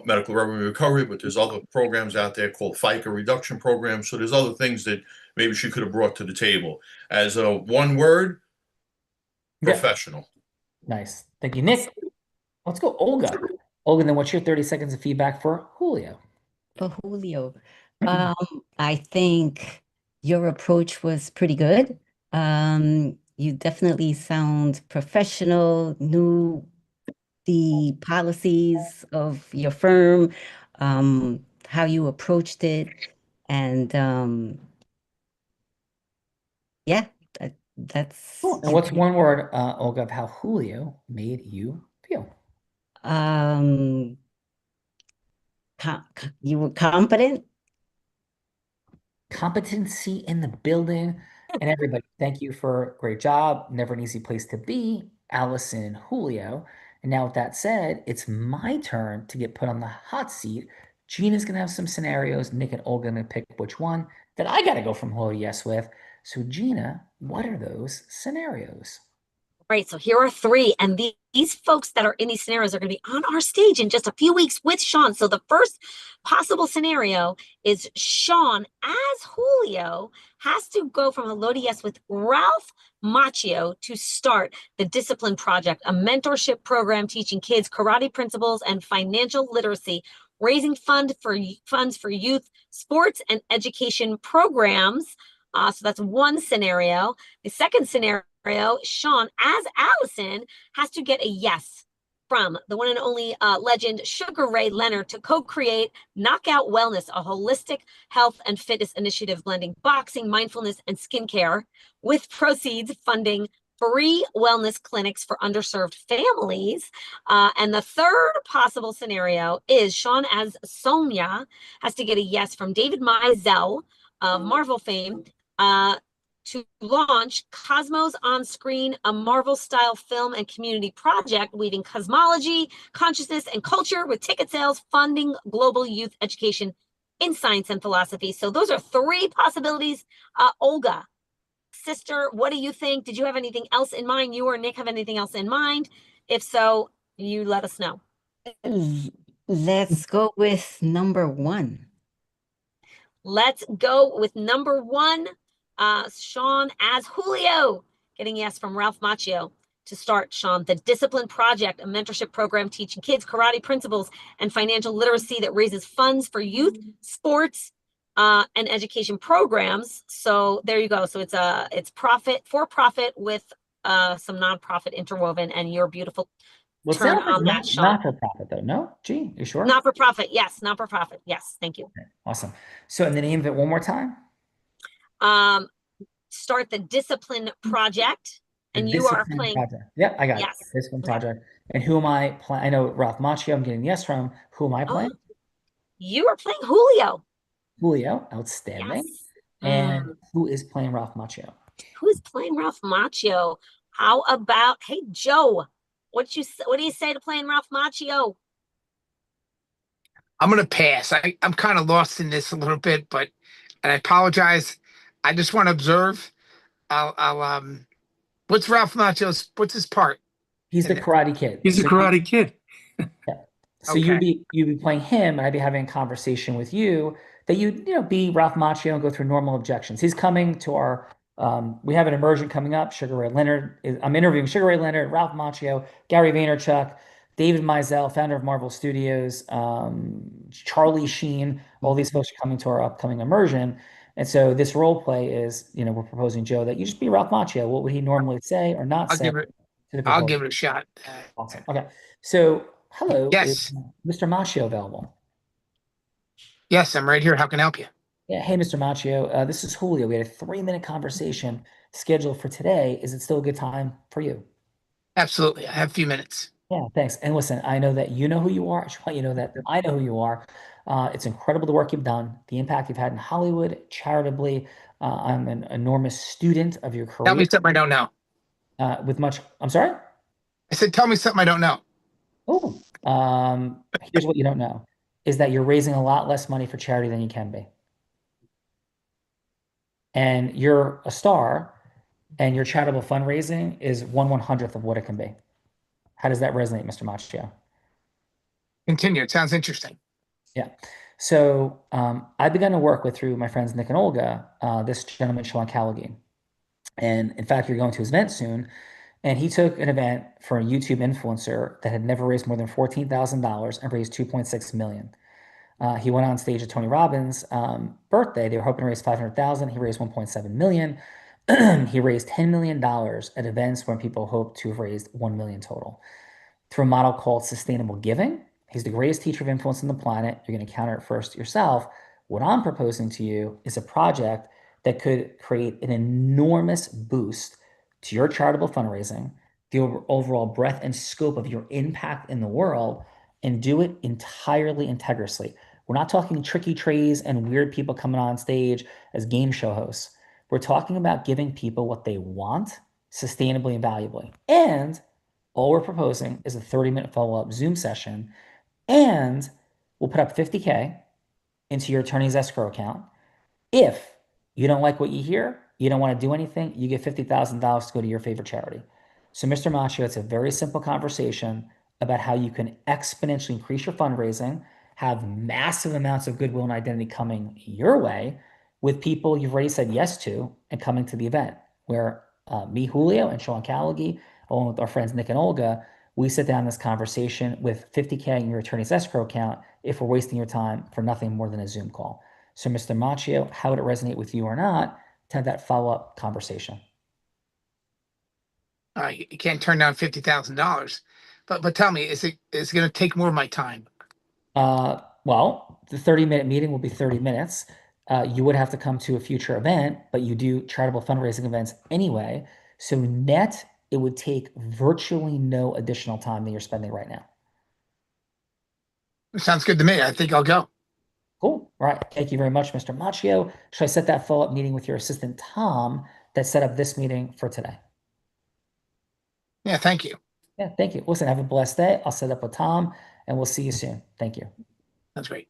Speaker 21: medical revenue recovery, but there's other programs out there called FICA reduction programs. So there's other things that maybe she could have brought to the table. As a one word, professional.
Speaker 15: Nice. Thank you, Nick. Let's go, Olga. Olga, then what's your 30 seconds of feedback for Julio?
Speaker 20: For Julio, I think your approach was pretty good. You definitely sound professional, knew the policies of your firm, how you approached it, and yeah, that's
Speaker 15: Cool. And what's one word, Olga, of how Julio made you feel?
Speaker 20: You were competent.
Speaker 15: Competency in the building. And everybody, thank you for a great job. Never an easy place to be, Allison and Julio. And now with that said, it's my turn to get put on the hot seat. Gina's going to have some scenarios. Nick and Olga going to pick which one that I got to go from hello to yes with. So Gina, what are those scenarios?
Speaker 14: Right, so here are 3, and these folks that are in these scenarios are going to be on our stage in just a few weeks with Sean. So the first possible scenario is Sean as Julio has to go from hello to yes with Ralph Macchio to start the Discipline Project, a mentorship program teaching kids karate principles and financial literacy, raising funds for youth, sports, and education programs. So that's one scenario. The second scenario, Sean as Allison has to get a yes from the one and only legend Sugar Ray Leonard to co-create Knockout Wellness, a holistic health and fitness initiative blending boxing, mindfulness, and skincare, with proceeds funding free wellness clinics for underserved families. And the third possible scenario is Sean as Sonia has to get a yes from David Mizell of Marvel fame, to launch Cosmos on Screen, a Marvel-style film and community project weaving cosmology, consciousness, and culture with ticket sales, funding global youth education in science and philosophy. So those are 3 possibilities. Olga, sister, what do you think? Did you have anything else in mind? You or Nick have anything else in mind? If so, you let us know.
Speaker 20: Let's go with number 1.
Speaker 14: Let's go with number 1. Sean as Julio, getting yes from Ralph Macchio to start, Sean, the Discipline Project, a mentorship program teaching kids karate principles and financial literacy that raises funds for youth, sports, and education programs. So there you go. So it's for profit with some nonprofit interwoven, and your beautiful turn on that, Sean.
Speaker 15: Not for profit though, no? Gee, you sure?
Speaker 14: Not for profit, yes. Not for profit, yes. Thank you.
Speaker 15: Okay, awesome. So in the name of it one more time.
Speaker 14: Start the Discipline Project, and you are playing.
Speaker 15: Project. Yep, I got it. Discipline Project. And who am I playing? I know Ralph Macchio, I'm getting yes from. Who am I playing?
Speaker 14: You are playing Julio.
Speaker 15: Julio, outstanding.
Speaker 14: Yes.
Speaker 15: And who is playing Ralph Macchio?
Speaker 14: Who is playing Ralph Macchio? How about, hey, Joe, what do you say to playing Ralph Macchio?
Speaker 2: I'm going to pass. I'm kind of lost in this a little bit, and I apologize. I just want to observe. What's Ralph Macchio's, what's his part?
Speaker 15: He's the Karate Kid.
Speaker 17: He's a Karate Kid.
Speaker 15: Yeah. So you'd be playing him, and I'd be having a conversation with you that you'd be Ralph Macchio and go through normal objections. He's coming to our we have an immersion coming up. Sugar Ray Leonard. I'm interviewing Sugar Ray Leonard, Ralph Macchio, Gary Vaynerchuk, David Mizell, founder of Marvel Studios, Charlie Sheen. All these folks are coming to our upcoming immersion. And so this role play is, we're proposing, Joe, that you just be Ralph Macchio. What would he normally say or not say?
Speaker 2: I'll give it a shot.
Speaker 15: Awesome. Okay. So, hello.
Speaker 2: Yes.
Speaker 15: Is Mr. Macchio available?
Speaker 2: Yes, I'm right here. How can I help you?
Speaker 15: Yeah. Hey, Mr. Macchio. This is Julio. We had a 3-minute conversation scheduled for today. Is it still a good time for you?
Speaker 2: Absolutely. I have a few minutes.
Speaker 15: Yeah, thanks. And listen, I know that you know who you are. I just want you to know that I know who you are. It's incredible the work you've done, the impact you've had in Hollywood, charitably. I'm an enormous student of your
Speaker 2: Tell me
Speaker 15: career.
Speaker 2: something I don't know.
Speaker 15: I'm sorry?
Speaker 2: I said, tell me something I don't know.
Speaker 15: Oh, here's what you don't know, is that you're raising a lot less money for charity than you can be. And you're a star, and your charitable fundraising is 1/100th of what it can be. How does that resonate, Mr. Machio?
Speaker 2: Continue. It sounds interesting.
Speaker 15: Yeah. So I began to work with, through my friends Nick and Olga, this gentleman, Sean Callaghan. And in fact, you're going to his event soon. And he took an event for a YouTube influencer that had never raised more than $14,000 and raised $2.6 million. He went on stage at Tony Robbins' birthday. They were hoping to raise $500,000. He raised $1.7 million. He raised $10 million at events when people hoped to have raised $1 million total. Through a model called sustainable giving, he's the greatest teacher of influence on the planet. You're going to encounter it first yourself. What I'm proposing to you is a project that could create an enormous boost to your charitable fundraising, the overall breadth and scope of your impact in the world, and do it entirely integrously. We're not talking tricky trays and weird people coming on stage as game show hosts. We're talking about giving people what they want sustainably and valuably. And all we're proposing is a 30-minute follow-up Zoom session, and we'll put up $50K into your attorney's escrow account. If you don't like what you hear, you don't want to do anything, you get $50,000 to go to your favorite charity. So, Mr. Machio, it's a very simple conversation about how you can exponentially increase your fundraising, have massive amounts of goodwill and identity coming your way with people you've already said yes to and coming to the event, where me, Julio, and Sean Callaghan, along with our friends Nick and Olga, we sit down in this conversation with $50K in your attorney's escrow account if we're wasting your time for nothing more than a Zoom call. So, Mr. Machio, how would it resonate with you or not to have that follow-up conversation?
Speaker 2: You can't turn down $50,000, but tell me, is it going to take more of my time?
Speaker 15: Well, the 30-minute meeting will be 30 minutes. You would have to come to a future event, but you do charitable fundraising events anyway. So net, it would take virtually no additional time than you're spending right now.
Speaker 2: Sounds good to me. I think I'll go.
Speaker 15: Cool. All right. Thank you very much, Mr. Machio. Should I set that follow-up meeting with your assistant, Tom, that set up this meeting for today?
Speaker 2: Yeah, thank you.
Speaker 15: Yeah, thank you. Listen, have a blessed day. I'll set up with Tom, and we'll see you soon. Thank you.
Speaker 2: That's great.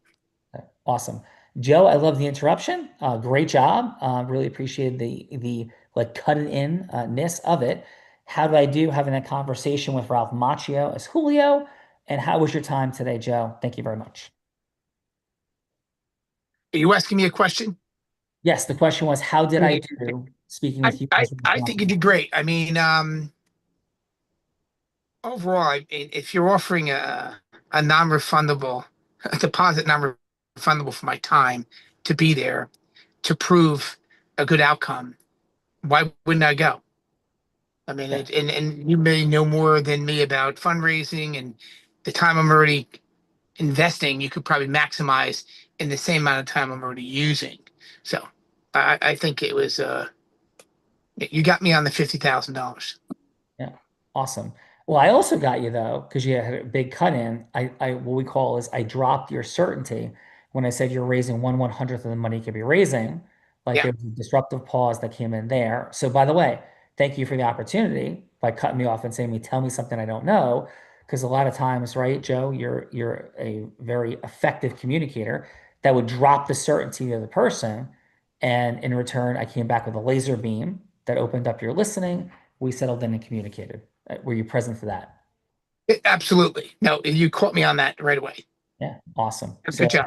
Speaker 15: Awesome. Joe, I love the interruption. Great job. Really appreciated the like cutting in-ness of it. How did I do having that conversation with Ralph Macchio as Julio? And how was your time today, Joe? Thank you very much.
Speaker 2: Are you asking me a question?
Speaker 15: Yes, the question was, how did I do speaking with you?
Speaker 2: I think you did great. I mean, overall, if you're offering a non-refundable, a deposit non-refundable for my time to be there to prove a good outcome, why wouldn't I go? I mean, and you may know more than me about fundraising, and the time I'm already investing, you could probably maximize in the same amount of time I'm already using. So I think it was, you got me on the $50,000.
Speaker 15: Yeah, awesome. Well, I also got you though, because you had a big cut in. What we call is I dropped your certainty when I said you're raising 1/100th of the money you could be raising. Like there was a disruptive pause that came in there. So by the way, thank you for the opportunity by cutting me off and saying, tell me something I don't know. Because a lot of times, right, Joe, you're a very effective communicator that would drop the certainty of the person. And in return, I came back with a laser beam that opened up your listening. We settled in and communicated. Were you present for that?
Speaker 2: Absolutely. No, you caught me on that right away.
Speaker 15: Yeah, awesome.
Speaker 2: Good job.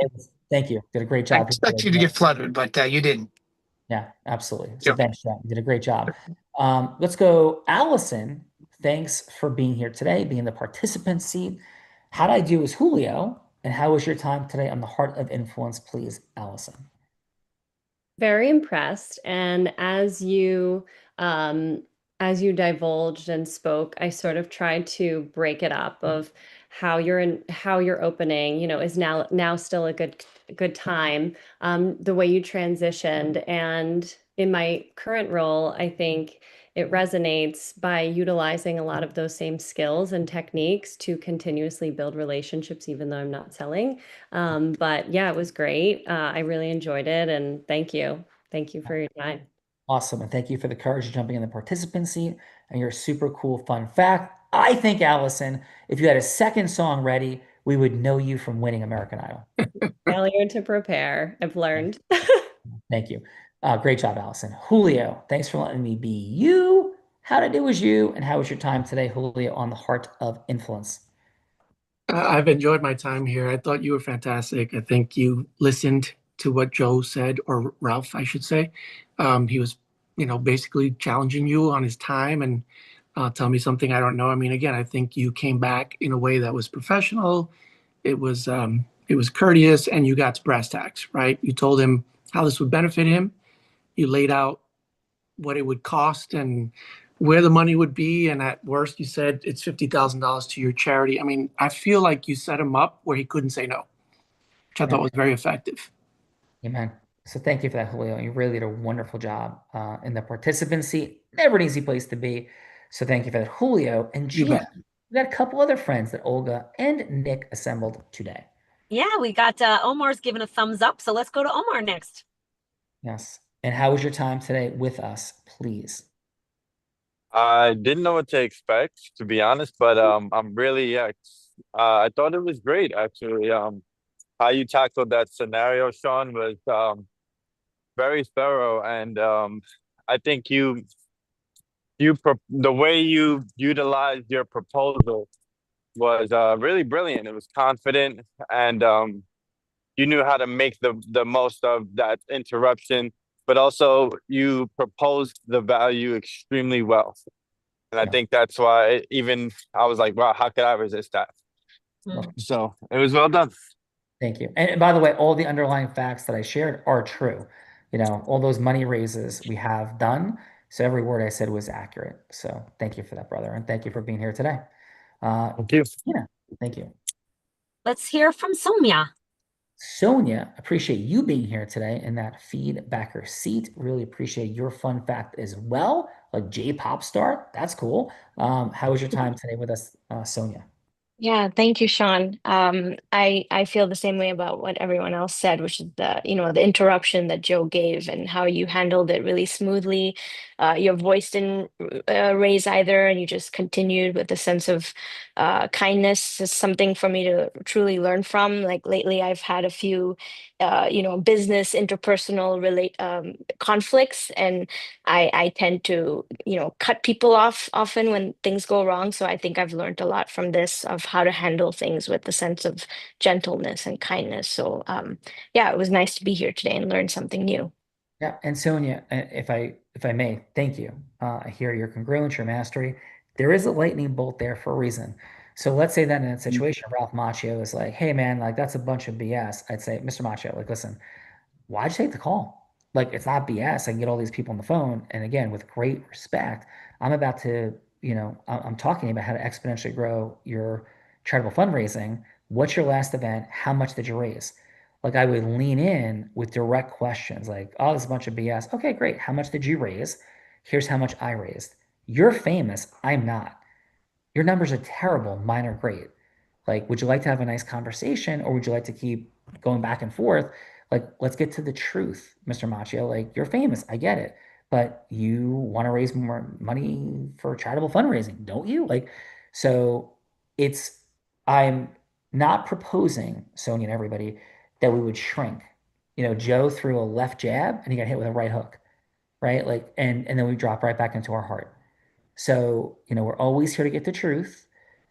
Speaker 15: Thank you. Did a great job.
Speaker 2: I expect you to get fluttered, but you didn't.
Speaker 15: Yeah, absolutely. So thanks, Joe. You did a great job. Let's go, Allison. Thanks for being here today, being the participant seat. How did I do as Julio? And how was your time today on the Heart of Influence, please, Allison?
Speaker 16: Very impressed. And as you divulged and spoke, I sort of tried to break it up of how you're opening, is now still a good time. The way you transitioned, and in my current role, I think it resonates by utilizing a lot of those same skills and techniques to continuously build relationships, even though I'm not selling. But yeah, it was great. I really enjoyed it, and thank you. Thank you for your time.
Speaker 15: Awesome. And thank you for the courage of jumping in the participant seat and your super cool fun fact. I think, Allison, if you had a second song ready, we would know you from winning American Idol.
Speaker 16: Failure to prepare. I've learned.
Speaker 15: Thank you. Great job, Allison. Julio, thanks for letting me be you. How to do as you, and how was your time today, Julio, on the Heart of Influence?
Speaker 17: I've enjoyed my time here. I thought you were fantastic. I think you listened to what Joe said, or Ralph, I should say. He was, basically challenging you on his time and tell me something I don't know. I mean, again, I think you came back in a way that was professional. It was courteous, and you got to brass tacks, right? You told him how this would benefit him. You laid out what it would cost and where the money would be. And at worst, you said it's $50,000 to your charity. I mean, I feel like you set him up where he couldn't say no, which I thought was very effective.
Speaker 15: Amen. So thank you for that, Julio. You really did a wonderful job in the participant seat. Never an easy place to be. So thank you for that, Julio. And Gina, we got a couple other friends that Olga and Nick assembled today.
Speaker 14: Yeah, we got Omar's giving a thumbs up. So let's go to Omar next.
Speaker 15: Yes. And how was your time today with us, please?
Speaker 19: I didn't know what to expect, to be honest, but I'm really I thought it was great actually. How you tackled that scenario, Sean, was very thorough, and I think the way you utilized your proposal was really brilliant. It was confident, and you knew how to make the most of that interruption, but also you proposed the value extremely well. And I think that's why even I was like, wow, how could I resist that? So it was well done.
Speaker 15: Thank you. And by the way, all the underlying facts that I shared are true. All those money raises we have done. So every word I said was accurate. So thank you for that, brother. And thank you for being here today.
Speaker 19: Thank you.
Speaker 15: Yeah, thank you.
Speaker 14: Let's hear from Sonia.
Speaker 15: Sonia, appreciate you being here today in that feedbacker seat. Really appreciate your fun fact as well. Like J-pop star. That's cool. How was your time today with us, Sonia?
Speaker 18: Yeah, thank you, Sean. I feel the same way about what everyone else said, which is the interruption that Joe gave and how you handled it really smoothly. Your voice didn't raise either, and you just continued with a sense of kindness. Is something for me to truly learn from. Like lately, I've had a few, business interpersonal conflicts, and I tend to, cut people off often when things go wrong. So I think I've learned a lot from this of how to handle things with a sense of gentleness and kindness. So yeah, it was nice to be here today and learn something new.
Speaker 15: Yeah, and Sonia, if I may, thank you. I hear your congruence, your mastery. There is a lightning bolt there for a reason. So let's say that in that situation, Ralph Macchio is like, hey man, like that's a bunch of BS. I'd say, Mr. Macchio, like, listen, why'd you take the call? Like, it's not BS. I can get all these people on the phone. And again, with great respect, I'm about to, I'm talking about how to exponentially grow your charitable fundraising. What's your last event? How much did you raise? Like, I would lean in with direct questions like, oh, this is a bunch of BS. Okay, great. How much did you raise? Here's how much I raised. You're famous. I'm not. Your numbers are terrible. Mine are great. Like, would you like to have a nice conversation, or would you like to keep going back and forth? Like, let's get to the truth, Mr. Macchio. Like, you're famous. I get it. But you want to raise more money for charitable fundraising, don't you? Like, so I'm not proposing, Sonia and everybody, that we would shrink. Joe threw a left jab and he got hit with a right hook, right? Like, and then we drop right back into our heart. So, we're always here to get the truth,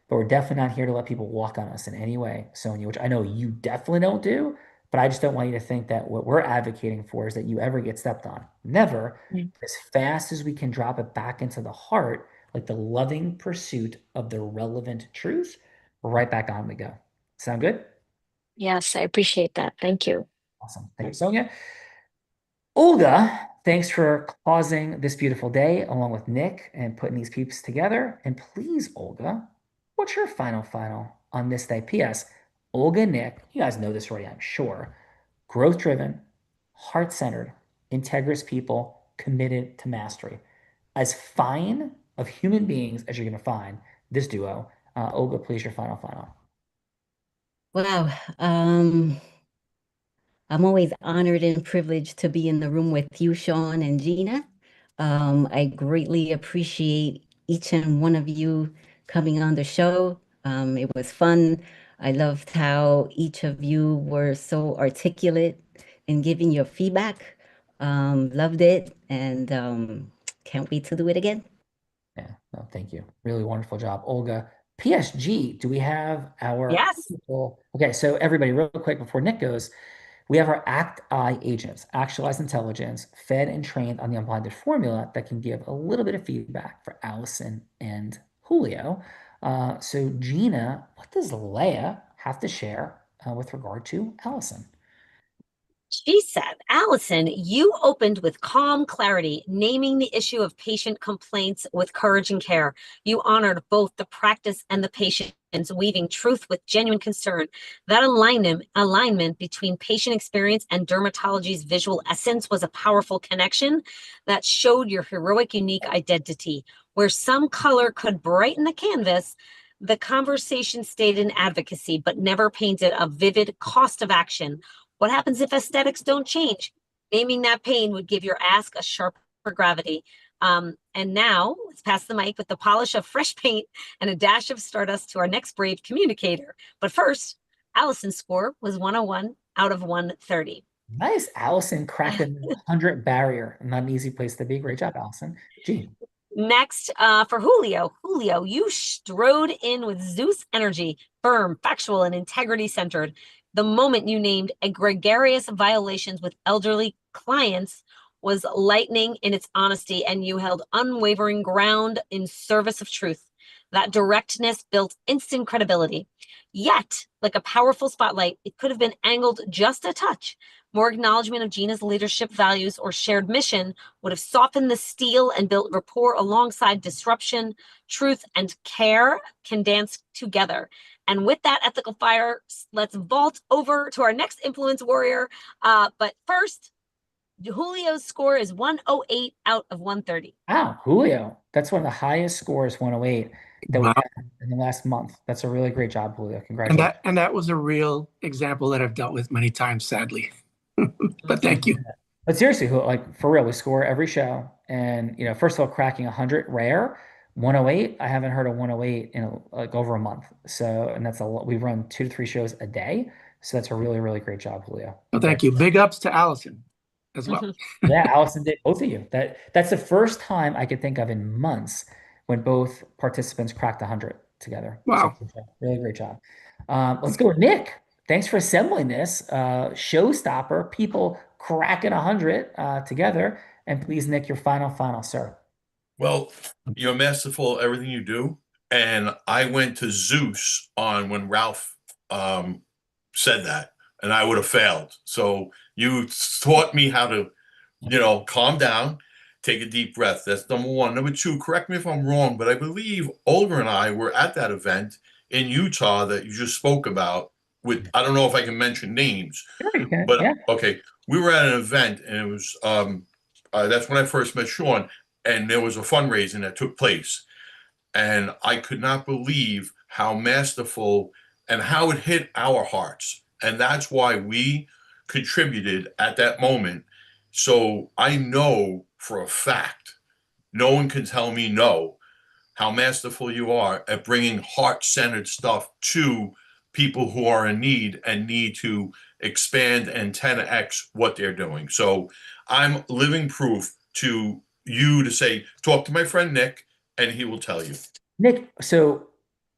Speaker 15: but we're definitely not here to let people walk on us in any way, Sonia, which I know you definitely don't do, but I just don't want you to think that what we're advocating for is that you ever get stepped on. Never. As fast as we can drop it back into the heart, like the loving pursuit of the relevant truth, right back on we go. Sound good?
Speaker 18: Yes, I appreciate that. Thank you.
Speaker 15: Awesome. Thank you, Sonia. Olga, thanks for causing this beautiful day along with Nick and putting these peeps together. And please, Olga, what's your final on this day? P.S. Olga, Nick, you guys know this already, I'm sure. Growth-driven, heart-centered, integrous people committed to mastery. As fine of human beings as you're going to find, this duo. Olga, please, your final.
Speaker 20: Wow. I'm always honored and privileged to be in the room with you, Sean and Gina. I greatly appreciate each and one of you coming on the show. It was fun. I loved how each of you were so articulate in giving your feedback. Loved it, and can't wait to do it again.
Speaker 15: Yeah, no, thank you. Really wonderful job, Olga. PSG, do we have our
Speaker 14: Yes.
Speaker 15: people? Okay, so everybody, real quick before Nick goes, we have our ACT-I agents, actualized intelligence, fed and trained on the unblinded formula that can give a little bit of feedback for Allison and Julio. So Gina, what does Leia have to share with regard to Allison?
Speaker 14: She said, Allison, you opened with calm clarity, naming the issue of patient complaints with courage and care. You honored both the practice and the patients, weaving truth with genuine concern. That alignment between patient experience and dermatology's visual essence was a powerful connection that showed your heroic, unique identity. Where some color could brighten the canvas, the conversation stayed in advocacy, but never painted a vivid cost of action. What happens if aesthetics don't change? Naming that pain would give your ask a sharper gravity. And now let's pass the mic with the polish of fresh paint and a dash of stardust to our next brave communicator. But first, Allison's score was 101 out of 130.
Speaker 15: Nice. Allison cracked the 100 barrier. Not an easy place to be. Great job, Allison. Gene.
Speaker 14: Next, for Julio. Julio, you strode in with Zeus energy, firm, factual, and integrity-centered. The moment you named egregious violations with elderly clients was lightning in its honesty, and you held unwavering ground in service of truth. That directness built instant credibility. Yet, like a powerful spotlight, it could have been angled just a touch. More acknowledgement of Gina's leadership values or shared mission would have softened the steel and built rapport alongside disruption. Truth and care can dance together. And with that ethical fire, let's vault over to our next influence warrior. But first, Julio's score is 108 out of 130.
Speaker 15: Wow, Julio. That's one of the highest scores, 108, that we had in the last month. That's a really great job, Julio. Congratulations.
Speaker 17: And that was a real example that I've dealt with many times, sadly. But thank you.
Speaker 15: But seriously, like for real, we score every show. And, you know, first of all, cracking 100 rare. 108, I haven't heard a 108 in like over a month. So, and that's a lot. We run 2 to 3 shows a day. So that's a really, really great job, Julio.
Speaker 17: Well, thank you. Big ups to Allison as well.
Speaker 15: Yeah, Allison did, both of you. That's the first time I could think of in months when both participants cracked 100 together.
Speaker 17: Wow.
Speaker 15: So, really great job. Let's go with Nick. Thanks for assembling this. Showstopper, people cracking 100 together. And please, Nick, your final, sir.
Speaker 21: Well, you're masterful at everything you do. And I went to Zeus on when Ralph said that, and I would have failed. So you taught me how to, you know, calm down, take a deep breath. That's number one. Number two, correct me if I'm wrong, but I believe Olga and I were at that event in Utah that you just spoke about with, I don't know if I can mention names, but yeah. Okay. We were at an event, and it was, that's when I first met Sean. And there was a fundraising that took place. And I could not believe how masterful and how it hit our hearts. And that's why we contributed at that moment. So I know for a fact, no one can tell me no, how masterful you are at bringing heart-centered stuff to people who are in need and need to expand and 10x what they're doing. So I'm living proof to you to say, talk to my friend Nick, and he will tell you.
Speaker 15: Nick, so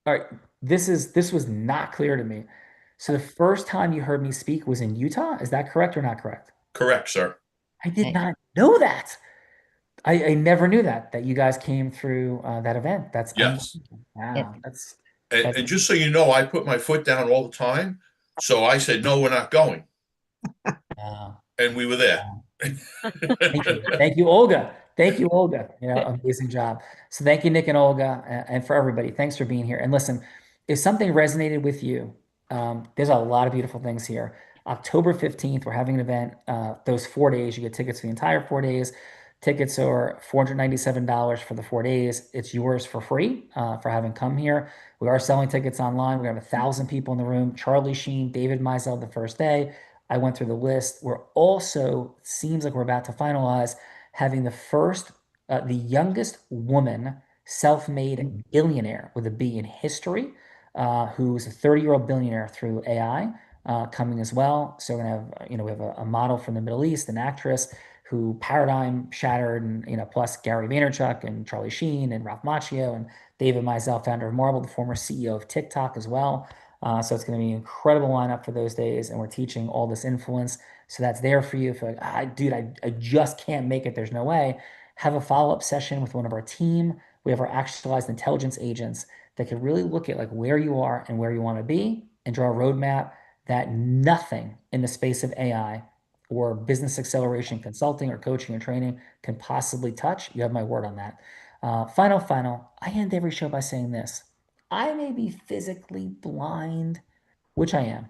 Speaker 15: all right, this was not clear to me. So the first time you heard me speak was in Utah. Is that correct or not correct?
Speaker 21: Correct, sir.
Speaker 15: I did not know that. I never knew that you guys came through that event. That's
Speaker 21: yes.
Speaker 15: Wow.
Speaker 21: Yeah. And just so you know, I put my foot down all the time. So I said, no, we're not going. And we were there.
Speaker 15: Thank you, Olga. Thank you, Olga. You know, amazing job. So thank you, Nick and Olga, and for everybody. Thanks for being here. And listen, if something resonated with you, there's a lot of beautiful things here. October 15th, we're having an event. Those 4 days, you get tickets for the entire 4 days. Tickets are $497 for the 4 days. It's yours for free for having come here. We are selling tickets online. We have 1,000 people in the room. Charlie Sheen, David Mizell the first day. I went through the list. We're also, seems like we're about to finalize, having the youngest woman self-made billionaire with a B in history, who's a 30-year-old billionaire through AI, coming as well. So we're gonna have, we have a model from the Middle East, an actress who paradigm shattered, and plus Gary Vaynerchuk and Charlie Sheen and Ralph Macchio and David Mizell, founder of Marvel, the former CEO of TikTok as well. So it's going to be an incredible lineup for those days, and we're teaching all this influence. So that's there for you. If you're like, dude, I just can't make it, there's no way. Have a follow-up session with one of our team. We have our actualized intelligence agents that can really look at like where you are and where you want to be and draw a roadmap that nothing in the space of AI or business acceleration consulting or coaching or training can possibly touch. You have my word on that. Final. I end every show by saying this. I may be physically blind, which I am,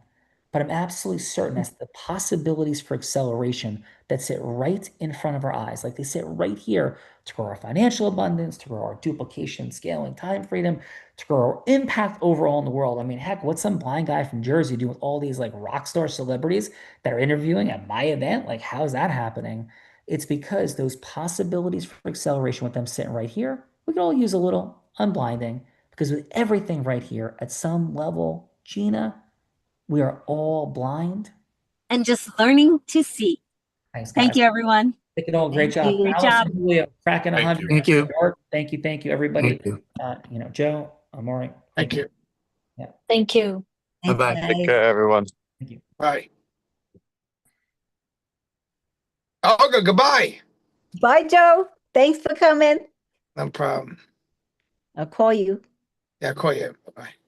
Speaker 15: but I'm absolutely certain that's the possibilities for acceleration that sit right in front of our eyes. Like they sit right here to grow our financial abundance, to grow our duplication, scaling, time freedom, to grow our impact overall in the world. I mean, heck, what's some blind guy from Jersey doing with all these like rock star celebrities that are interviewing at my event? Like, how's that happening? It's because those possibilities for acceleration with them sitting right here, we could all use a little unblinding, because with everything right here at some level, Gina, we are all blind.
Speaker 14: And just learning to see.
Speaker 15: Thanks, guys.
Speaker 14: Thank you, everyone.
Speaker 15: Thank you all. Great job.
Speaker 14: Great
Speaker 15: Allison,
Speaker 14: job.
Speaker 15: Julia, cracking 100.
Speaker 2: Thank you.
Speaker 15: Thank you, everybody.
Speaker 2: Thank you.
Speaker 15: Joe, Amori.
Speaker 2: Thank you.
Speaker 15: Yeah.
Speaker 18: Thank you.
Speaker 2: Bye-bye.
Speaker 19: Take care, everyone.
Speaker 15: Thank you.
Speaker 2: Bye. Olga, goodbye.
Speaker 20: Bye, Joe. Thanks for coming.
Speaker 2: No problem.
Speaker 20: I'll call you.
Speaker 2: Yeah, I'll call you. Bye-bye.